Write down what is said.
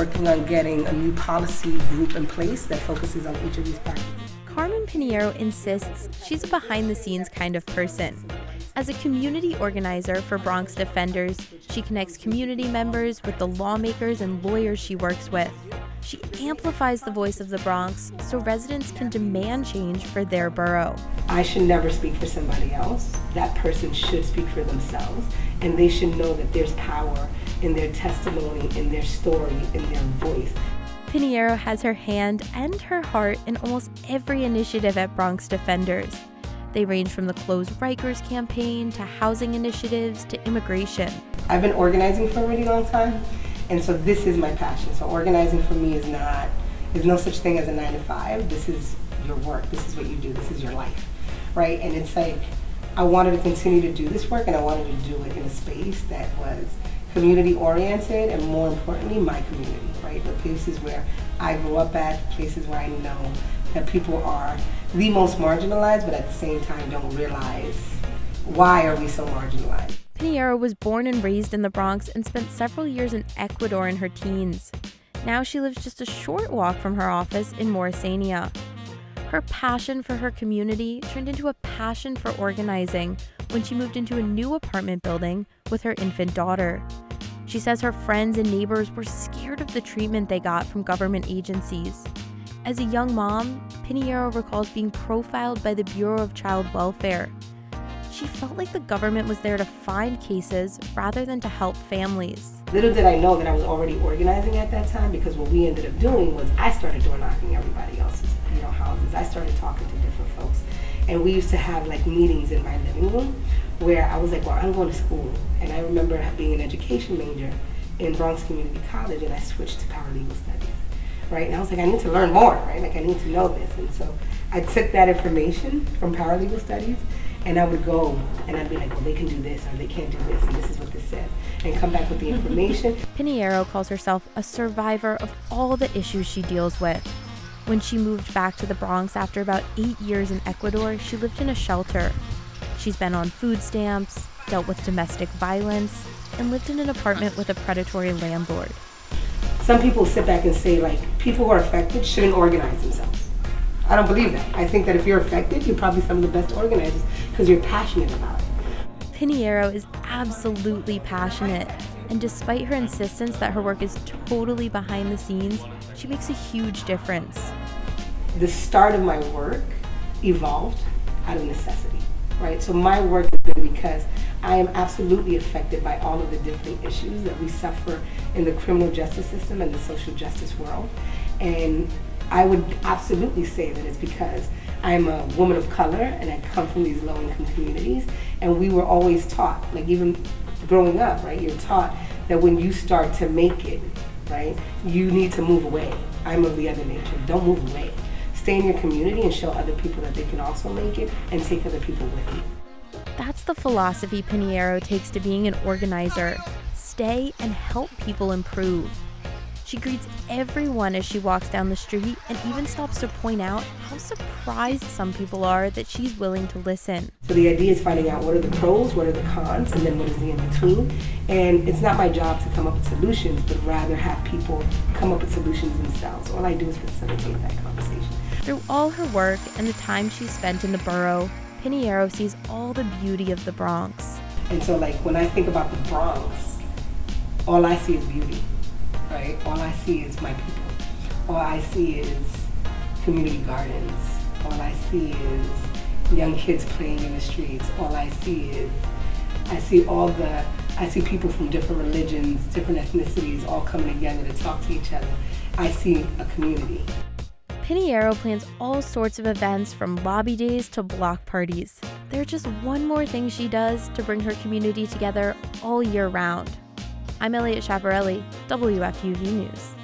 working on getting a new policy group in place that focuses on each of these practices. Carmen Pineiro insists she's a behind-the-scenes kind of person. As a community organizer for Bronx Defenders, she connects community members with the lawmakers and lawyers she works with. She amplifies the voice of the Bronx so residents can demand change for their borough. I should never speak for somebody else. That person should speak for themselves, and they should know that there's power in their testimony, in their story, in their voice. Pineiro has her hand and her heart in almost every initiative at Bronx Defenders. They range from the Close Rikers campaign to housing initiatives to immigration. I've been organizing for a really long time, and so this is my passion. So organizing for me is no such thing as a 9-to-5. This is your work. This is what you do. This is your life, right? And it's like I wanted to continue to do this work, and I wanted to do it in a space that was community oriented, and more importantly, my community, right? The places where I grew up at, places where I know that people are the most marginalized, but at the same time don't realize why are we so marginalized. Pineiro was born and raised in the Bronx and spent several years in Ecuador in her teens. Now she lives just a short walk from her office in Morrisania. Her passion for her community turned into a passion for organizing when she moved into a new apartment building with her infant daughter. She says her friends and neighbors were scared of the treatment they got from government agencies. As a young mom, Pineiro recalls being profiled by the Bureau of Child Welfare. She felt like the government was there to find cases rather than to help families. Little did I know that I was already organizing at that time, because what we ended up doing was I started door knocking everybody else's houses. I started talking to different folks. And we used to have like meetings in my living room where I was like, well, I'm going to school. And I remember being an education major in Bronx Community College, and I switched to paralegal studies, right? And I was like, I need to learn more, right? Like I need to know this. And so I took that information from paralegal studies, and I would go and I'd be like, well, they can do this or they can't do this, and this is what this says, and come back with the information. Pineiro calls herself a survivor of all the issues she deals with. When she moved back to the Bronx after about 8 years in Ecuador, she lived in a shelter. She's been on food stamps, dealt with domestic violence, and lived in an apartment with a predatory landlord. Some people sit back and say, like, people who are affected shouldn't organize themselves. I don't believe that. I think that if you're affected, you're probably some of the best organizers because you're passionate about it. Pineiro is absolutely passionate, and despite her insistence that her work is totally behind the scenes, she makes a huge difference. The start of my work evolved out of necessity, right? So my work has been because I am absolutely affected by all of the different issues that we suffer in the criminal justice system and the social justice world. And I would absolutely say that it's because I'm a woman of color and I come from these low-income communities, and we were always taught, like even growing up, right, you're taught that when you start to make it, right, you need to move away. I'm of the other nature. Don't move away. Stay in your community and show other people that they can also make it, and take other people with you. That's the philosophy Pineiro takes to being an organizer. Stay and help people improve. She greets everyone as she walks down the street and even stops to point out how surprised some people are that she's willing to listen. So the idea is finding out what are the pros, what are the cons, and then what is the in-between. And it's not my job to come up with solutions, but rather have people come up with solutions themselves. All I do is facilitate that conversation. Through all her work and the time she's spent in the borough, Pineiro sees all the beauty of the Bronx. And so like when I think about the Bronx, all I see is beauty. Right? All I see is my people. All I see is community gardens. All I see is young kids playing in the streets. All I see is, I see people from different religions, different ethnicities all coming together to talk to each other. I see a community. Pineiro plans all sorts of events from lobby days to block parties. They're just one more thing she does to bring her community together all year round. I'm Elliot Chaparelli, WFUV News.